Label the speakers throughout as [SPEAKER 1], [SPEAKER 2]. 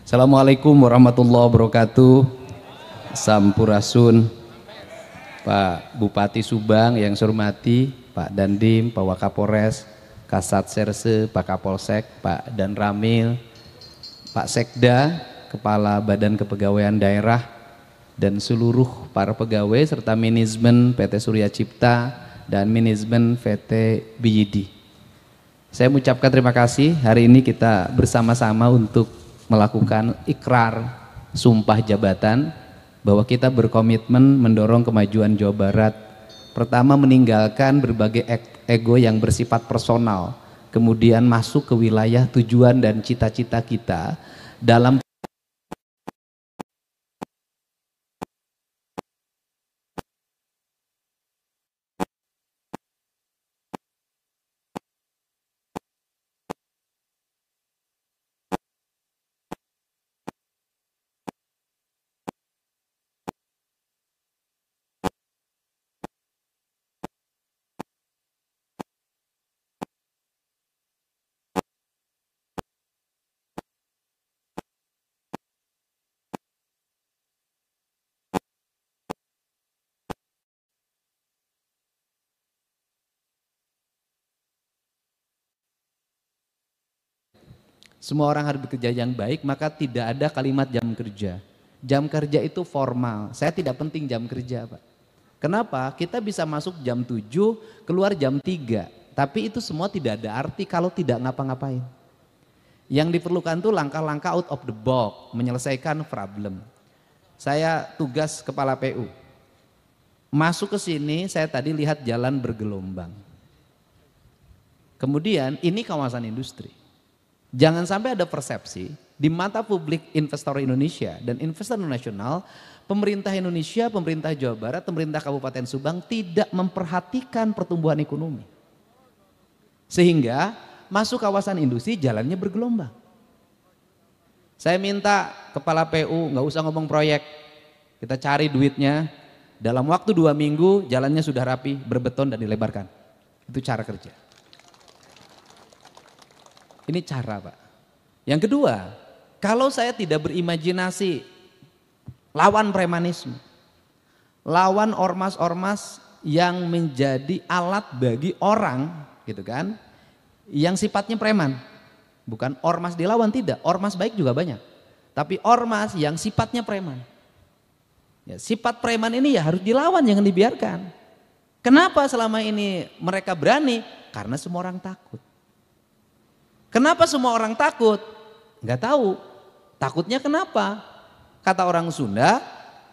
[SPEAKER 1] Assalamualaikum warahmatullahi wabarakatuh. Sampurasun. Pak Bupati Subang yang saya hormati, Pak Dandim, Pak Wakapolres, Kasat Serse, Pak Kapolsek, Pak Dan Ramil, Pak Sekda, Kepala Badan Kepegawaian Daerah, dan seluruh para pegawai serta manajemen PT Surya Cipta dan manajemen PT BYD. Saya mengucapkan terima kasih. Hari ini kita bersama-sama untuk melakukan ikrar sumpah jabatan bahwa kita berkomitmen mendorong kemajuan Jawa Barat. Pertama, meninggalkan berbagai ego yang bersifat personal, kemudian masuk ke wilayah tujuan dan cita-cita kita dalam semua orang harus bekerja yang baik, maka tidak ada kalimat jam kerja. Jam kerja itu formal. Saya tidak penting jam kerja, Pak. Kenapa? Kita bisa masuk jam 7, keluar jam 3. Tapi itu semua tidak ada arti kalau tidak ngapa-ngapain. Yang diperlukan itu langkah-langkah out of the box, menyelesaikan problem. Saya tugas kepala PU. Masuk ke sini, saya tadi lihat jalan bergelombang. Kemudian ini kawasan industri. Jangan sampai ada persepsi di mata publik investor Indonesia dan investor nasional, pemerintah Indonesia, pemerintah Jawa Barat, pemerintah Kabupaten Subang tidak memperhatikan pertumbuhan ekonomi. Sehingga masuk kawasan industri jalannya bergelombang. Saya minta kepala PU nggak usah ngomong proyek, kita cari duitnya, dalam waktu 2 minggu jalannya sudah rapi, berbeton dan dilebarkan. Itu cara kerja. Ini cara, Pak. Yang kedua, kalau saya tidak berimajinasi lawan premanisme, lawan ormas-ormas yang menjadi alat bagi orang, gitu kan, yang sifatnya preman. Bukan ormas dilawan, tidak. Ormas baik juga banyak. Tapi ormas yang sifatnya preman. Ya, sifat preman ini ya harus dilawan, jangan dibiarkan. Kenapa selama ini mereka berani? Karena semua orang takut. Kenapa semua orang takut? Enggak tahu. Takutnya kenapa? Kata orang Sunda,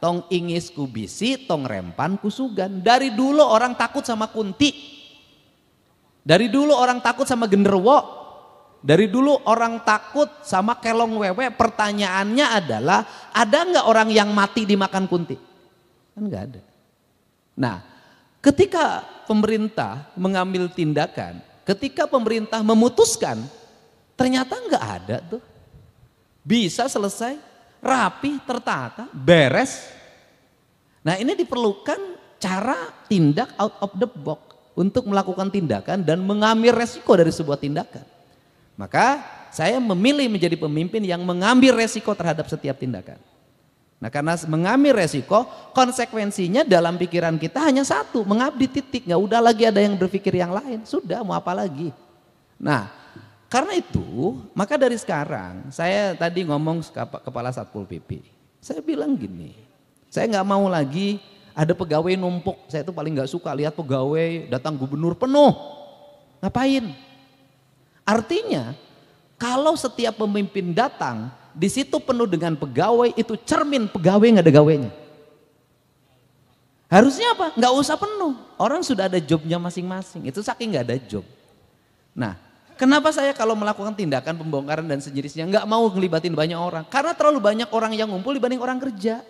[SPEAKER 1] tong ingis ku bisi, tong rempan ku sugan. Dari dulu orang takut sama kunti. Dari dulu orang takut sama genderuwo. Dari dulu orang takut sama kelong wewe. Pertanyaannya adalah, ada enggak orang yang mati dimakan kunti? Kan enggak ada. Nah, ketika pemerintah mengambil tindakan, ketika pemerintah memutuskan, ternyata enggak ada tuh. Bisa selesai, rapi, tertata, beres. Nah, ini diperlukan cara tindak out of the box untuk melakukan tindakan dan mengambil resiko dari sebuah tindakan. Maka saya memilih menjadi pemimpin yang mengambil resiko terhadap setiap tindakan. Nah, karena mengambil resiko, konsekuensinya dalam pikiran kita hanya satu, mengabdi, titik. Nggak udah lagi ada yang berpikir yang lain, sudah mau apa lagi. Nah, karena itu, maka dari sekarang saya tadi ngomong kepala Satpol PP. Saya bilang gini, saya nggak mau lagi ada pegawai numpuk. Saya itu paling nggak suka lihat pegawai datang gubernur penuh. Ngapain? Artinya, kalau setiap pemimpin datang di situ penuh dengan pegawai, itu cermin pegawai nggak ada gawainya. Harusnya apa? Nggak usah penuh. Orang sudah ada jobnya masing-masing. Itu saking nggak ada job. Nah, kenapa saya kalau melakukan tindakan pembongkaran dan sejenisnya nggak mau ngelibatin banyak orang? Karena terlalu banyak orang yang ngumpul dibanding orang kerja.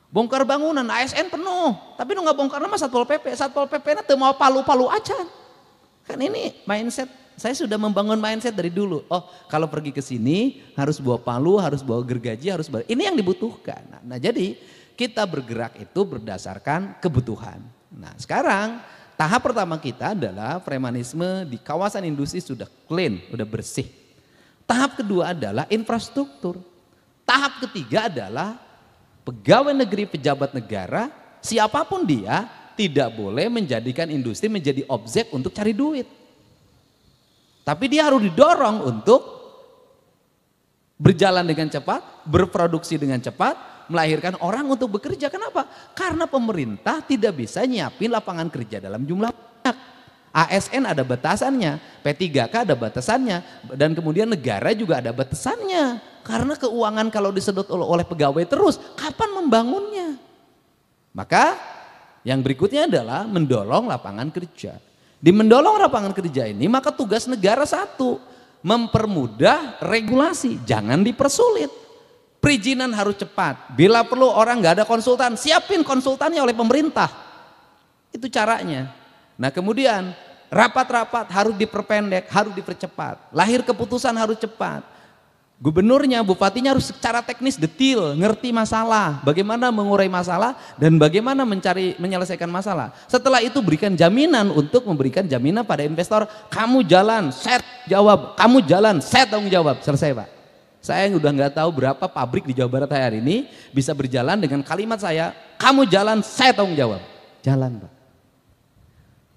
[SPEAKER 1] Bongkar bangunan, ASN penuh, tapi nu nggak bongkar nama Satpol PP. Satpol PP nanti mau palu-palu aja. Kan ini mindset, saya sudah membangun mindset dari dulu. Oh, kalau pergi ke sini harus bawa palu, harus bawa gergaji, harus bawa. Ini yang dibutuhkan. Nah, jadi kita bergerak itu berdasarkan kebutuhan. Nah, sekarang tahap pertama kita adalah premanisme di kawasan industri sudah clean, sudah bersih. Tahap kedua adalah infrastruktur. Tahap ketiga adalah pegawai negeri, pejabat negara, siapapun dia tidak boleh menjadikan industri menjadi objek untuk cari duit. Tapi dia harus didorong untuk berjalan dengan cepat, berproduksi dengan cepat, melahirkan orang untuk bekerja. Kenapa? Karena pemerintah tidak bisa nyiapin lapangan kerja dalam jumlah banyak. ASN ada batasannya, P3K ada batasannya, dan kemudian negara juga ada batasannya. Karena keuangan kalau disedot oleh pegawai terus, kapan membangunnya? Maka yang berikutnya adalah mendorong lapangan kerja. Di mendorong lapangan kerja ini, maka tugas negara satu, mempermudah regulasi, jangan dipersulit. Perizinan harus cepat, bila perlu orang nggak ada konsultan, siapin konsultannya oleh pemerintah. Itu caranya. Nah kemudian rapat-rapat harus diperpendek, harus dipercepat. Lahir keputusan harus cepat. Gubernurnya, bupatinya harus secara teknis detil, ngerti masalah, bagaimana mengurai masalah dan bagaimana menyelesaikan masalah. Setelah itu berikan jaminan untuk memberikan jaminan pada investor, kamu jalan, set jawab, kamu jalan, set tanggung jawab, selesai Pak. Saya udah nggak tahu berapa pabrik di Jawa Barat hari ini bisa berjalan dengan kalimat saya, kamu jalan, saya tanggung jawab. Jalan Pak.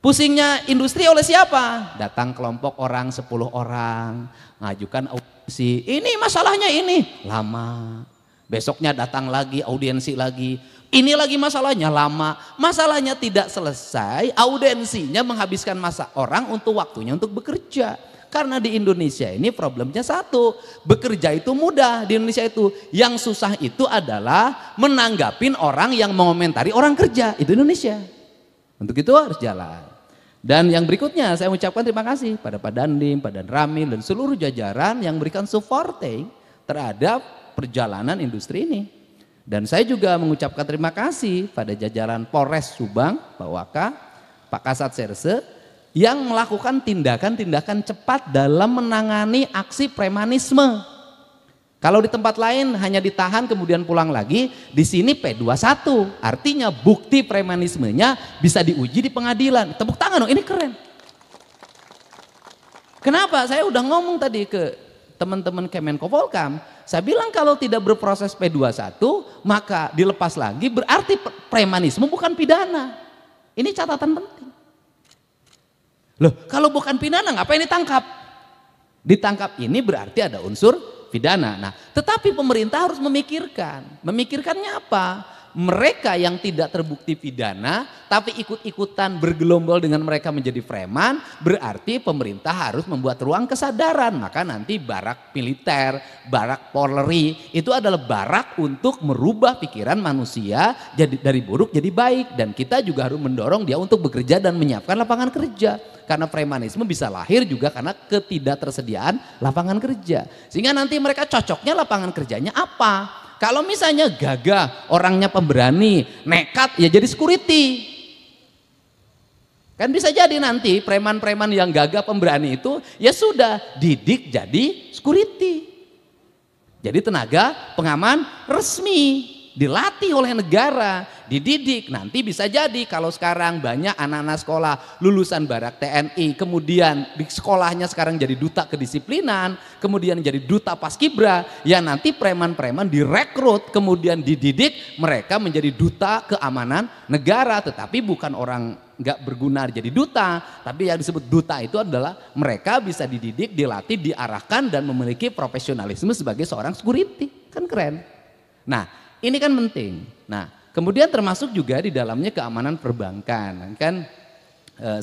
[SPEAKER 1] Pusingnya industri oleh siapa? Datang kelompok orang, 10 orang, ngajukan audiensi, ini masalahnya ini, lama. Besoknya datang lagi, audiensi lagi, ini lagi masalahnya, lama. Masalahnya tidak selesai, audiensinya menghabiskan masa orang untuk waktunya untuk bekerja. Karena di Indonesia ini problemnya satu, bekerja itu mudah di Indonesia itu. Yang susah itu adalah menanggapin orang yang mengomentari orang kerja, itu Indonesia. Untuk itu harus jalan. Dan yang berikutnya saya ucapkan terima kasih pada Pak Dandim, Pak Dan Ramil dan seluruh jajaran yang memberikan supporting terhadap perjalanan industri ini. Dan saya juga mengucapkan terima kasih pada jajaran Polres Subang, Pak Waka, Pak Kasat Serse yang melakukan tindakan-tindakan cepat dalam menangani aksi premanisme. Kalau di tempat lain hanya ditahan kemudian pulang lagi, di sini P21, artinya bukti premanismenya bisa diuji di pengadilan. Tepuk tangan dong, ini keren. Kenapa? Saya udah ngomong tadi ke teman-teman Kemenko Polkam, saya bilang kalau tidak berproses P21 maka dilepas lagi, berarti premanisme bukan pidana. Ini catatan penting. Loh, kalau bukan pidana ngapain ditangkap? Ditangkap ini berarti ada unsur pidana. Nah, tetapi pemerintah harus memikirkannya apa? Mereka yang tidak terbukti pidana tapi ikut-ikutan bergelombol dengan mereka menjadi preman, berarti pemerintah harus membuat ruang kesadaran. Maka nanti barak militer, barak Polri itu adalah barak untuk merubah pikiran manusia jadi dari buruk jadi baik, dan kita juga harus mendorong dia untuk bekerja dan menyiapkan lapangan kerja. Karena premanisme bisa lahir juga karena ketidaktersediaan lapangan kerja. Sehingga nanti mereka cocoknya lapangan kerjanya apa? Kalau misalnya gagah, orangnya pemberani, nekat, ya jadi security. Kan bisa jadi nanti preman-preman yang gagah pemberani itu ya sudah didik jadi security. Jadi tenaga pengaman resmi. Dilatih oleh negara, dididik. Nanti bisa jadi kalau sekarang banyak anak-anak sekolah lulusan barak TNI, kemudian di sekolahnya sekarang jadi duta kedisiplinan, kemudian jadi duta paskibra, ya nanti preman-preman direkrut, kemudian dididik, mereka menjadi duta keamanan negara, tetapi bukan orang nggak berguna jadi duta, tapi yang disebut duta itu adalah mereka bisa dididik, dilatih, diarahkan dan memiliki profesionalisme sebagai seorang security. Kan keren. Nah, ini kan penting. Nah, kemudian termasuk juga di dalamnya keamanan perbankan. Kan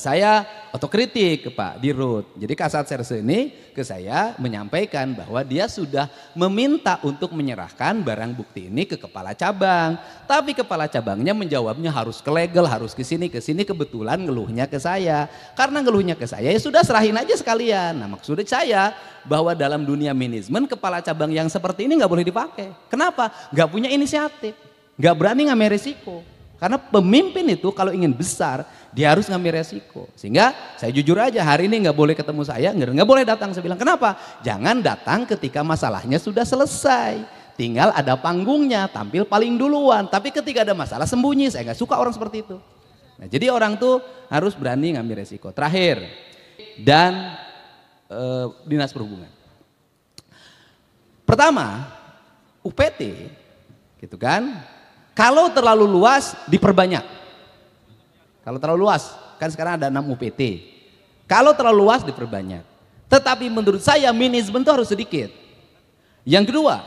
[SPEAKER 1] saya otokritik ke Pak Dirut. Jadi Kasat Serse ini ke saya menyampaikan bahwa dia sudah meminta untuk menyerahkan barang bukti ini ke kepala cabang. Tapi kepala cabangnya menjawabnya harus ke legal, harus ke sini, kebetulan ngeluhnya ke saya. Karena ngeluhnya ke saya ya sudah serahin aja sekalian. Nah, maksudnya saya bahwa dalam dunia manajemen kepala cabang yang seperti ini nggak boleh dipakai. Kenapa? Nggak punya inisiatif, nggak berani ngambil resiko. Karena pemimpin itu kalau ingin besar dia harus ngambil resiko. Sehingga saya jujur aja hari ini nggak boleh ketemu saya, nggak boleh datang. Saya bilang kenapa? Jangan datang ketika masalahnya sudah selesai. Tinggal ada panggungnya, tampil paling duluan. Tapi ketika ada masalah sembunyi, saya nggak suka orang seperti itu. Nah, jadi orang tuh harus berani ngambil resiko. Terakhir, dan Dinas Perhubungan. Pertama, UPT, gitu kan? Kalau terlalu luas diperbanyak. Kalau terlalu luas, kan sekarang ada 6 UPT. Kalau terlalu luas diperbanyak. Tetapi menurut saya manajemen itu harus sedikit. Yang kedua,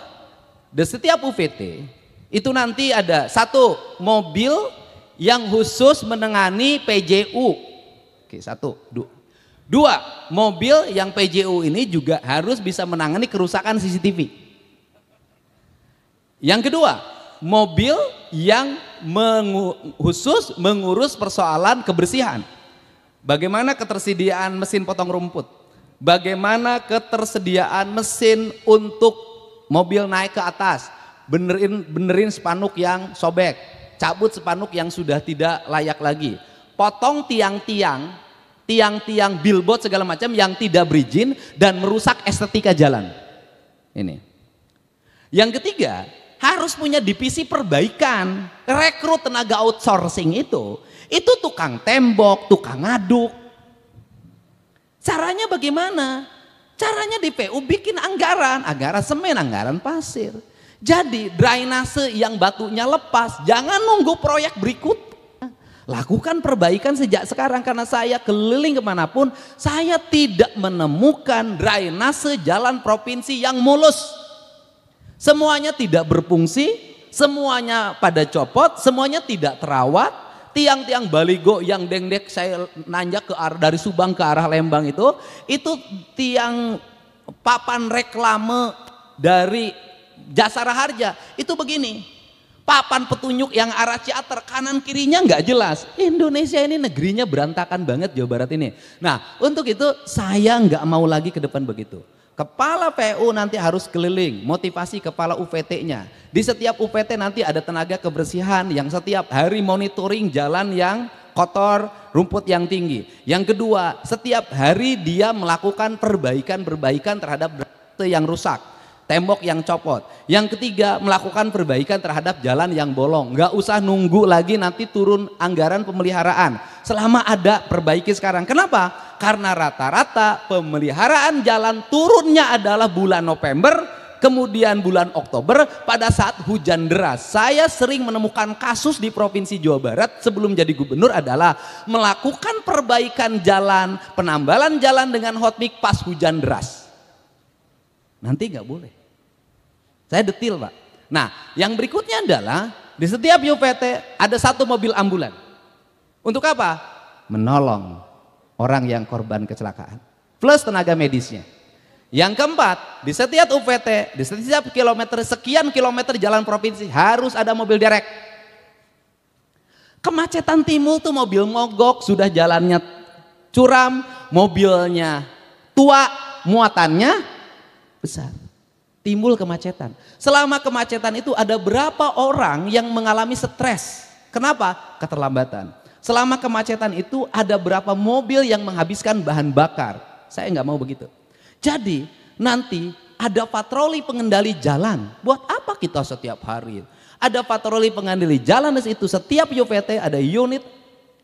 [SPEAKER 1] di setiap UPT itu nanti ada satu mobil yang khusus menangani PJU. Oke, satu. Dua, mobil yang PJU ini juga harus bisa menangani kerusakan CCTV. Yang kedua, mobil yang khusus mengurus persoalan kebersihan. Bagaimana ketersediaan mesin potong rumput, bagaimana ketersediaan mesin untuk mobil naik ke atas, benerin spanduk yang sobek, cabut spanduk yang sudah tidak layak lagi, potong tiang-tiang billboard segala macam yang tidak berizin dan merusak estetika jalan. Ini. Yang ketiga, harus punya divisi perbaikan. Rekrut tenaga outsourcing itu tukang tembok, tukang ngaduk. Caranya bagaimana? Caranya di PU bikin anggaran semen, anggaran pasir. Jadi drainase yang batunya lepas, jangan nunggu proyek berikut. Lakukan perbaikan sejak sekarang, karena saya keliling kemanapun, saya tidak menemukan drainase jalan provinsi yang mulus. Semuanya tidak berfungsi, semuanya pada copot, semuanya tidak terawat. Tiang-tiang baligo yang dengdek saya nanjak dari Subang ke arah Lembang itu tiang papan reklame dari Jasara Harja itu begini, papan petunjuk yang arah Ciater kanan kirinya nggak jelas. Indonesia ini negerinya berantakan banget, Jawa Barat ini. Nah, untuk itu saya nggak mau lagi ke depan begitu. Kepala PU nanti harus keliling, motivasi kepala UPT-nya. Di setiap UPT nanti ada tenaga kebersihan yang setiap hari monitoring jalan yang kotor, rumput yang tinggi. Yang kedua, setiap hari dia melakukan perbaikan terhadap yang rusak, tembok yang copot. Yang ketiga, melakukan perbaikan terhadap jalan yang bolong. Nggak usah nunggu lagi nanti turun anggaran pemeliharaan. Selama ada, perbaiki sekarang. Kenapa? Karena rata-rata pemeliharaan jalan turunnya adalah bulan November, kemudian bulan Oktober pada saat hujan deras. Saya sering menemukan kasus di Provinsi Jawa Barat sebelum jadi gubernur adalah melakukan perbaikan jalan, penambalan jalan dengan hotmix pas hujan deras. Nanti nggak boleh. Saya detil, Pak. Nah, yang berikutnya adalah di setiap UPT ada satu mobil ambulan. Untuk apa? Menolong orang yang korban kecelakaan. Plus tenaga medisnya. Yang keempat, di setiap UPT, di setiap sekian kilometer jalan provinsi harus ada mobil derek. Kemacetan timbul tuh mobil mogok, sudah jalannya curam, mobilnya tua, muatannya besar. Timbul kemacetan. Selama kemacetan itu ada berapa orang yang mengalami stres? Kenapa? Keterlambatan. Selama kemacetan itu ada berapa mobil yang menghabiskan bahan bakar? Saya nggak mau begitu. Jadi nanti ada patroli pengendali jalan. Buat apa kita setiap hari? Ada patroli pengendali jalan di situ. Setiap UPT ada unit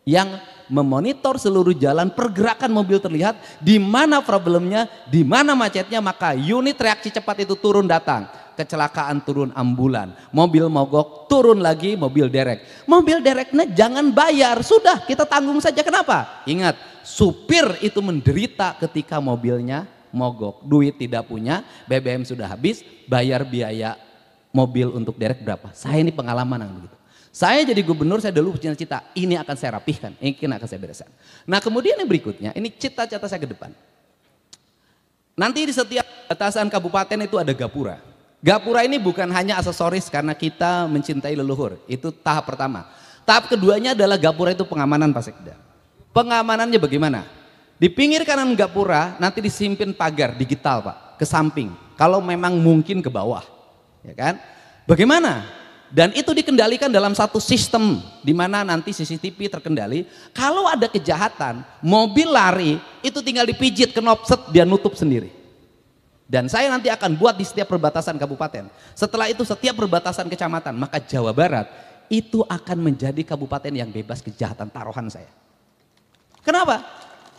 [SPEAKER 1] yang memonitor seluruh jalan, pergerakan mobil terlihat, di mana problemnya, di mana macetnya, maka unit reaksi cepat itu turun datang. Kecelakaan turun ambulan, mobil mogok turun lagi mobil derek. Mobil dereknya jangan bayar, sudah kita tanggung saja. Kenapa? Ingat, supir itu menderita ketika mobilnya mogok, duit tidak punya, BBM sudah habis, bayar biaya mobil untuk derek berapa? Saya ini pengalaman yang begitu. Saya jadi gubernur, saya dulu punya cita, ini akan saya rapihkan, ini akan saya bereskan. Nah kemudian yang berikutnya, ini cita-cita saya ke depan. Nanti di setiap batasan kabupaten itu ada gapura. Gapura ini bukan hanya aksesoris karena kita mencintai leluhur, itu tahap pertama. Tahap keduanya adalah gapura itu pengamanan, Pak Sekda. Pengamanannya bagaimana? Di pinggir kanan gapura nanti disimpin pagar digital, Pak, ke samping. Kalau memang mungkin ke bawah, ya kan? Bagaimana? Dan itu dikendalikan dalam satu sistem di mana nanti CCTV terkendali. Kalau ada kejahatan, mobil lari itu tinggal dipijit knop set, dia nutup sendiri. Dan saya nanti akan buat di setiap perbatasan kabupaten. Setelah itu setiap perbatasan kecamatan, maka Jawa Barat itu akan menjadi kabupaten yang bebas kejahatan, taruhan saya. Kenapa?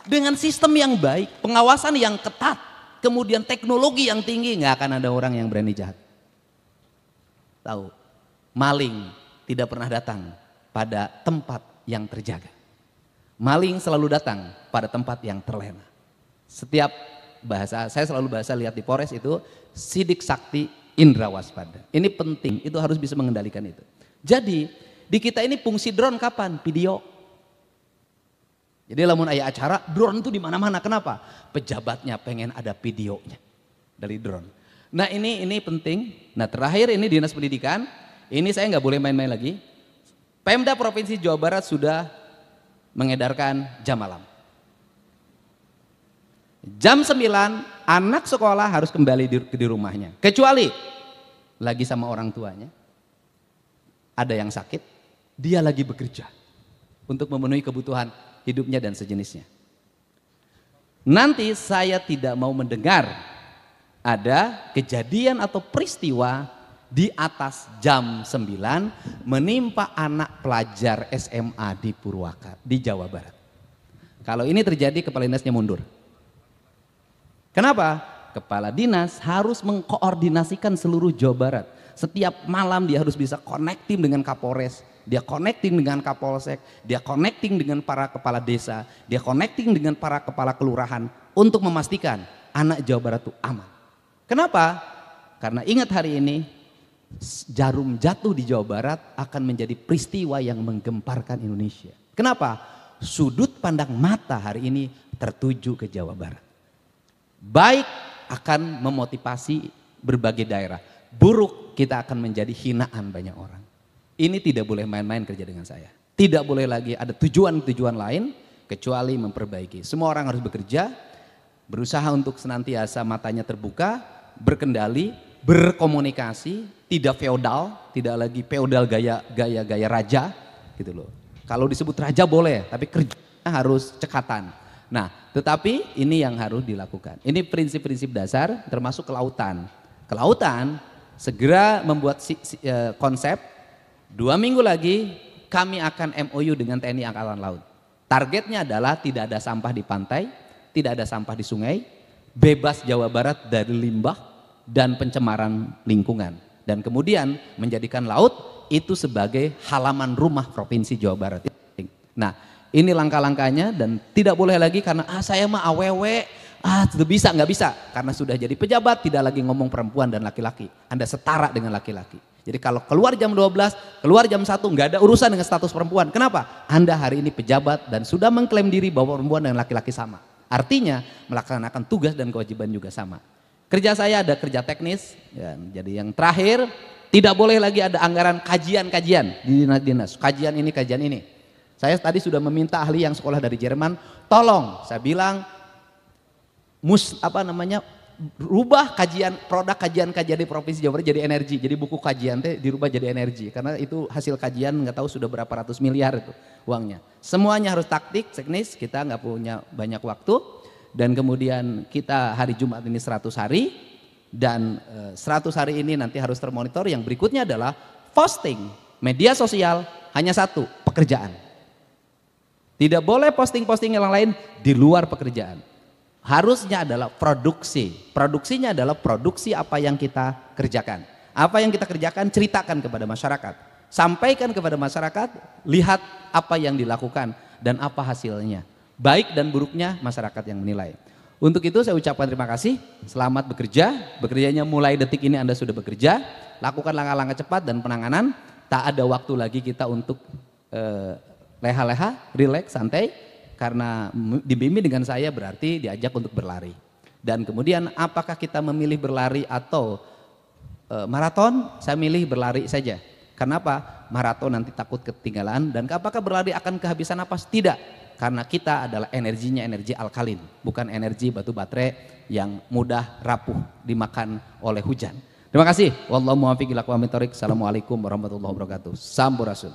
[SPEAKER 1] Dengan sistem yang baik, pengawasan yang ketat, kemudian teknologi yang tinggi, nggak akan ada orang yang berani jahat. Tahu, maling tidak pernah datang pada tempat yang terjaga. Maling selalu datang pada tempat yang terlena. Setiap bahasa, saya selalu bahasa lihat di Polres itu, sidik sakti indra waspada. Ini penting, itu harus bisa mengendalikan itu. Jadi di kita ini fungsi drone kapan? Video. Jadi lamun aya acara, drone itu di mana-mana. Kenapa? Pejabatnya pengen ada videonya dari drone. Nah ini penting. Nah terakhir ini Dinas Pendidikan, ini saya nggak boleh main-main lagi. Pemda Provinsi Jawa Barat sudah mengedarkan jam malam. Jam 9 anak sekolah harus kembali di rumahnya. Kecuali lagi sama orang tuanya, ada yang sakit, dia lagi bekerja untuk memenuhi kebutuhan hidupnya dan sejenisnya. Nanti saya tidak mau mendengar ada kejadian atau peristiwa di atas jam 9 menimpa anak pelajar SMA di Purwakarta, di Jawa Barat. Kalau ini terjadi, kepala dinasnya mundur. Kenapa? Kepala dinas harus mengkoordinasikan seluruh Jawa Barat. Setiap malam dia harus bisa connecting dengan Kapolres, dia connecting dengan Kapolsek, dia connecting dengan para kepala desa, dia connecting dengan para kepala kelurahan untuk memastikan anak Jawa Barat itu aman. Kenapa? Karena ingat hari ini jarum jatuh di Jawa Barat akan menjadi peristiwa yang menggemparkan Indonesia. Kenapa? Sudut pandang mata hari ini tertuju ke Jawa Barat. Baik akan memotivasi berbagai daerah, buruk kita akan menjadi hinaan banyak orang. Ini tidak boleh main-main kerja dengan saya. Tidak boleh lagi ada tujuan-tujuan lain kecuali memperbaiki. Semua orang harus bekerja, berusaha untuk senantiasa matanya terbuka, berkendali, berkomunikasi, tidak feodal, tidak lagi feodal gaya raja gitu loh. Kalau disebut raja boleh, tapi kerjanya harus cekatan. Nah, tetapi ini yang harus dilakukan. Ini prinsip-prinsip dasar termasuk kelautan. Kelautan segera membuat konsep, 2 minggu lagi kami akan MOU dengan TNI Angkatan Laut. Targetnya adalah tidak ada sampah di pantai, tidak ada sampah di sungai, bebas Jawa Barat dari limbah dan pencemaran lingkungan. Dan kemudian menjadikan laut itu sebagai halaman rumah Provinsi Jawa Barat. Nah, ini langkah-langkahnya dan tidak boleh lagi karena saya mah awewe, sudah bisa, nggak bisa. Karena sudah jadi pejabat tidak lagi ngomong perempuan dan laki-laki. Anda setara dengan laki-laki. Jadi kalau keluar jam 12, keluar jam 1 nggak ada urusan dengan status perempuan. Kenapa? Anda hari ini pejabat dan sudah mengklaim diri bahwa perempuan dan laki-laki sama. Artinya melaksanakan tugas dan kewajiban juga sama. Kerja saya ada kerja teknis, ya, jadi yang terakhir tidak boleh lagi ada anggaran kajian-kajian di dinas-dinas. Kajian ini, kajian ini. Saya tadi sudah meminta ahli yang sekolah dari Jerman, tolong, saya bilang, rubah produk kajian di Provinsi Jawa Barat jadi energi, jadi buku kajian dirubah jadi energi, karena itu hasil kajian nggak tahu sudah berapa ratus miliar itu uangnya. Semuanya harus taktik, teknis, kita nggak punya banyak waktu, dan kemudian kita hari Jumat ini 100 hari, dan 100 hari ini nanti harus termonitor. Yang berikutnya adalah posting media sosial hanya satu, pekerjaan. Tidak boleh posting-posting yang lain di luar pekerjaan. Harusnya adalah produksi. Produksinya adalah produksi apa yang kita kerjakan. Apa yang kita kerjakan ceritakan kepada masyarakat. Sampaikan kepada masyarakat, lihat apa yang dilakukan dan apa hasilnya. Baik dan buruknya masyarakat yang menilai. Untuk itu saya ucapkan terima kasih, selamat bekerja. Bekerjanya mulai detik ini Anda sudah bekerja. Lakukan langkah-langkah cepat dan penanganan. Tak ada waktu lagi kita untuk leha-leha, rileks, santai, karena dibimbing dengan saya berarti diajak untuk berlari. Dan kemudian apakah kita memilih berlari atau maraton? Saya milih berlari saja. Kenapa? Maraton nanti takut ketinggalan. Dan apakah berlari akan kehabisan napas? Tidak, karena kita adalah energinya energi alkalin, bukan energi batu baterai yang mudah rapuh dimakan oleh hujan. Terima kasih. Wallahu muwaffiq ila aqwamit thoriq. Assalamualaikum warahmatullahi wabarakatuh. Sampurasun.